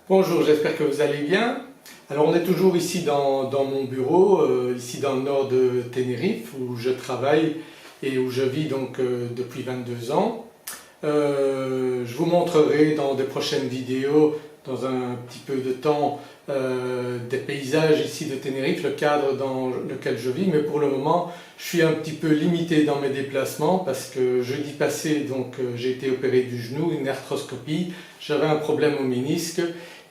Bonjour, j'espère que vous allez bien. Alors on est toujours ici dans mon bureau, ici dans le nord de Tenerife, où je travaille et où je vis donc depuis 22 ans. Je vous montrerai dans des prochaines vidéos, dans un petit peu de temps, des paysages ici de Tenerife, le cadre dans lequel je vis, mais pour le moment je suis un petit peu limité dans mes déplacements parce que jeudi passé j'ai été opéré du genou, une arthroscopie, j'avais un problème au ménisque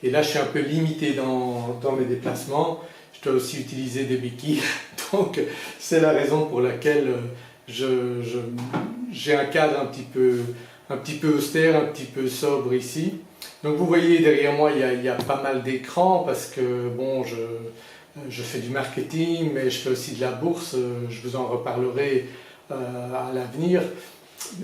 et là je suis un peu limité dans mes déplacements, je dois aussi utiliser des béquilles, donc c'est la raison pour laquelle j'ai un cadre un petit peu austère, un petit peu sobre ici. Donc vous voyez derrière moi il y a pas mal d'écrans parce que bon, je fais du marketing mais je fais aussi de la bourse, je vous en reparlerai à l'avenir,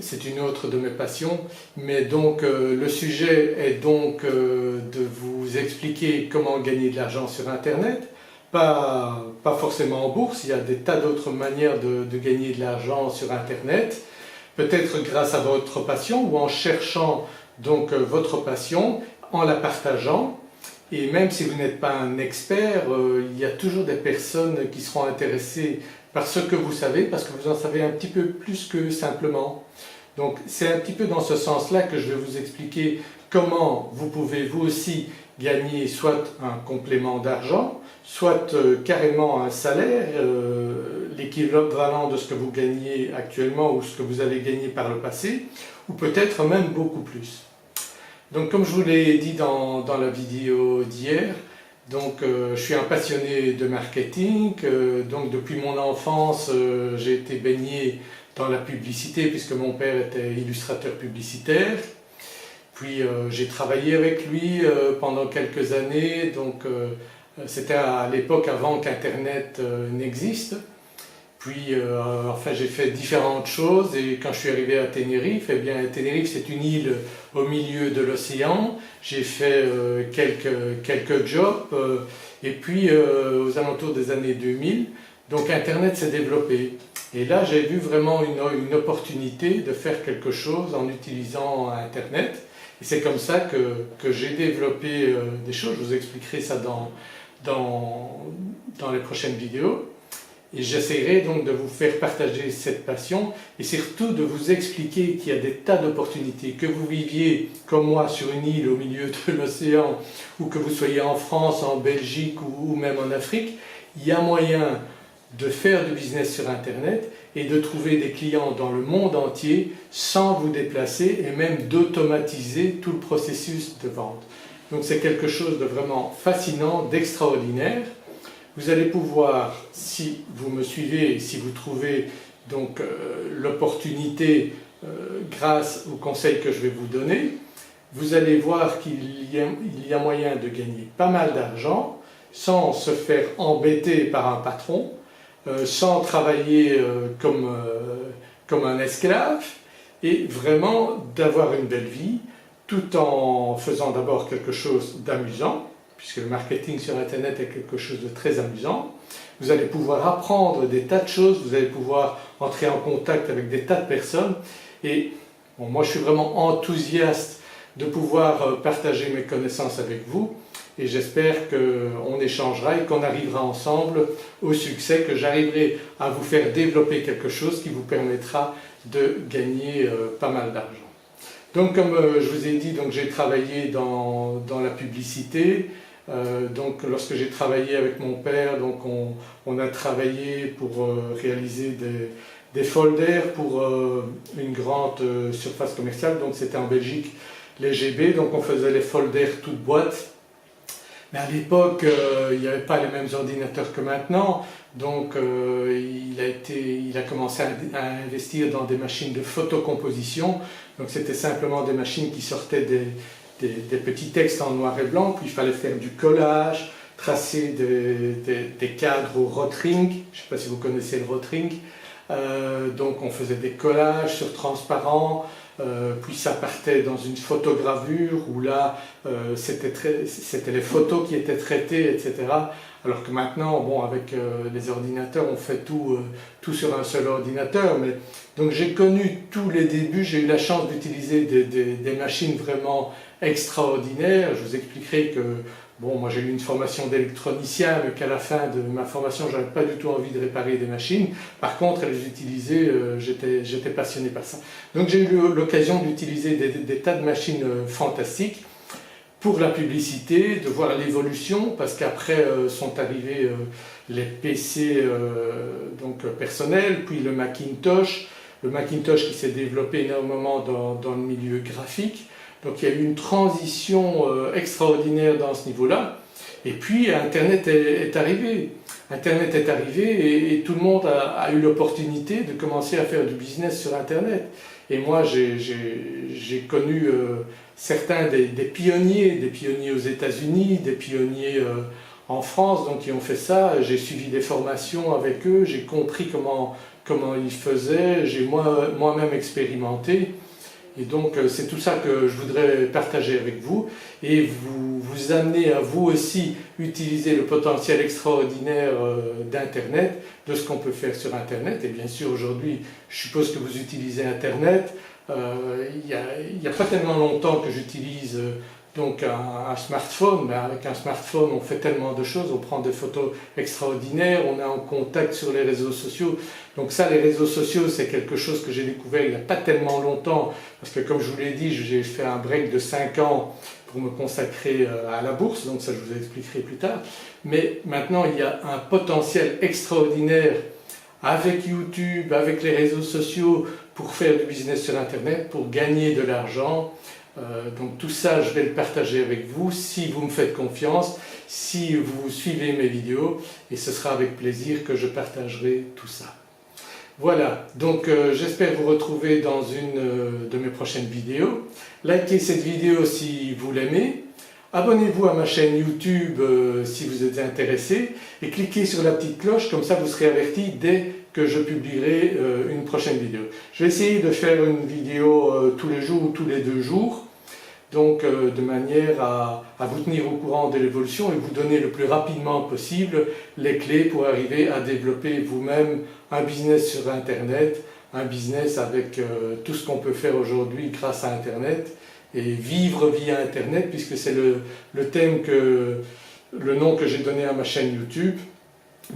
c'est une autre de mes passions. Mais donc le sujet est donc de vous expliquer comment gagner de l'argent sur internet, pas forcément en bourse, il y a des tas d'autres manières de gagner de l'argent sur internet, peut-être grâce à votre passion ou en cherchant donc votre passion, en la partageant. Et même si vous n'êtes pas un expert, il y a toujours des personnes qui seront intéressées par ce que vous savez, parce que vous en savez un petit peu plus que simplement. Donc c'est un petit peu dans ce sens-là que je vais vous expliquer comment vous pouvez vous aussi gagner soit un complément d'argent, soit carrément un salaire, l'équivalent de ce que vous gagnez actuellement ou ce que vous avez gagné par le passé, ou peut-être même beaucoup plus. Donc comme je vous l'ai dit dans la vidéo d'hier, je suis un passionné de marketing, donc depuis mon enfance j'ai été baigné dans la publicité puisque mon père était illustrateur publicitaire. Puis j'ai travaillé avec lui pendant quelques années, c'était à l'époque avant qu'Internet n'existe. Puis enfin j'ai fait différentes choses et quand je suis arrivé à Tenerife, eh bien Tenerife c'est une île au milieu de l'océan. J'ai fait quelques jobs et puis aux alentours des années 2000, donc Internet s'est développé. Et là j'ai vu vraiment une opportunité de faire quelque chose en utilisant Internet. Et c'est comme ça que j'ai développé des choses, je vous expliquerai ça dans les prochaines vidéos. Et j'essaierai donc de vous faire partager cette passion et surtout de vous expliquer qu'il y a des tas d'opportunités, que vous viviez comme moi sur une île au milieu de l'océan ou que vous soyez en France, en Belgique ou même en Afrique, il y a moyen de faire du business sur internet et de trouver des clients dans le monde entier sans vous déplacer et même d'automatiser tout le processus de vente. Donc c'est quelque chose de vraiment fascinant, d'extraordinaire. Vous allez pouvoir, si vous me suivez et si vous trouvez donc l'opportunité grâce aux conseils que je vais vous donner, vous allez voir qu'il y a moyen de gagner pas mal d'argent sans se faire embêter par un patron, sans travailler comme un esclave et vraiment d'avoir une belle vie tout en faisant d'abord quelque chose d'amusant, puisque le marketing sur internet est quelque chose de très amusant. Vous allez pouvoir apprendre des tas de choses, vous allez pouvoir entrer en contact avec des tas de personnes et bon, moi je suis vraiment enthousiaste de pouvoir partager mes connaissances avec vous et j'espère qu'on échangera et qu'on arrivera ensemble au succès, que j'arriverai à vous faire développer quelque chose qui vous permettra de gagner pas mal d'argent. Donc comme je vous ai dit, j'ai travaillé dans la publicité. Lorsque j'ai travaillé avec mon père, on a travaillé pour réaliser des folders pour une grande surface commerciale, donc c'était en Belgique, les GB, donc on faisait les folders toutes boîtes. Mais à l'époque, il n'y avait pas les mêmes ordinateurs que maintenant, donc il a commencé à investir dans des machines de photocomposition, donc c'était simplement des machines qui sortaient des petits textes en noir et blanc, puis il fallait faire du collage, tracer des cadres au Rotring, je ne sais pas si vous connaissez le Rotring, donc on faisait des collages sur transparent, puis ça partait dans une photogravure où là c'était les photos qui étaient traitées, etc. Alors que maintenant, bon, avec les ordinateurs, on fait tout sur un seul ordinateur. Mais, donc j'ai connu tous les débuts, j'ai eu la chance d'utiliser des machines vraiment extraordinaires. Je vous expliquerai que, bon, moi j'ai eu une formation d'électronicien, mais qu'à la fin de ma formation, je n'avais pas du tout envie de réparer des machines. Par contre, les utiliser, j'étais passionné par ça. Donc j'ai eu l'occasion d'utiliser des tas de machines fantastiques pour la publicité, de voir l'évolution, parce qu'après sont arrivés les PC personnels, puis le Macintosh qui s'est développé énormément dans le milieu graphique. Donc il y a eu une transition extraordinaire dans ce niveau-là. Et puis Internet est arrivé. Internet est arrivé et tout le monde a eu l'opportunité de commencer à faire du business sur Internet. Et moi j'ai connu certains des pionniers aux États-Unis, des pionniers en France, donc qui ont fait ça. J'ai suivi des formations avec eux, j'ai compris comment ils faisaient, j'ai moi-même expérimenté. Et donc c'est tout ça que je voudrais partager avec vous et vous amener à vous aussi utiliser le potentiel extraordinaire d'Internet, de ce qu'on peut faire sur Internet. Et bien sûr aujourd'hui, je suppose que vous utilisez Internet. Il n'y a pas tellement longtemps que j'utilise donc un smartphone, mais avec un smartphone on fait tellement de choses, on prend des photos extraordinaires, on est en contact sur les réseaux sociaux. Donc ça, les réseaux sociaux, c'est quelque chose que j'ai découvert il n'y a pas tellement longtemps, parce que comme je vous l'ai dit, j'ai fait un break de 5 ans pour me consacrer à la bourse, donc ça je vous expliquerai plus tard. Mais maintenant il y a un potentiel extraordinaire avec YouTube, avec les réseaux sociaux, pour faire du business sur Internet, pour gagner de l'argent. Donc tout ça, je vais le partager avec vous si vous me faites confiance, si vous suivez mes vidéos, et ce sera avec plaisir que je partagerai tout ça. Voilà, donc j'espère vous retrouver dans une de mes prochaines vidéos. Likez cette vidéo si vous l'aimez. Abonnez-vous à ma chaîne YouTube si vous êtes intéressé et cliquez sur la petite cloche, comme ça vous serez averti dès que je publierai une prochaine vidéo. Je vais essayer de faire une vidéo tous les jours ou tous les 2 jours, donc de manière à vous tenir au courant de l'évolution et vous donner le plus rapidement possible les clés pour arriver à développer vous-même un business sur Internet, un business avec tout ce qu'on peut faire aujourd'hui grâce à Internet, et vivre via Internet, puisque c'est le nom que j'ai donné à ma chaîne YouTube.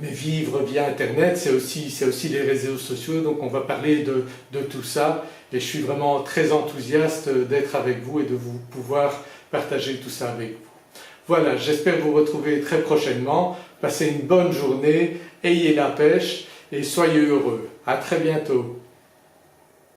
Mais vivre via Internet, c'est aussi les réseaux sociaux, donc on va parler de tout ça. Et je suis vraiment très enthousiaste d'être avec vous et de vous pouvoir partager tout ça avec vous. Voilà, j'espère vous retrouver très prochainement. Passez une bonne journée, ayez la pêche et soyez heureux. À très bientôt.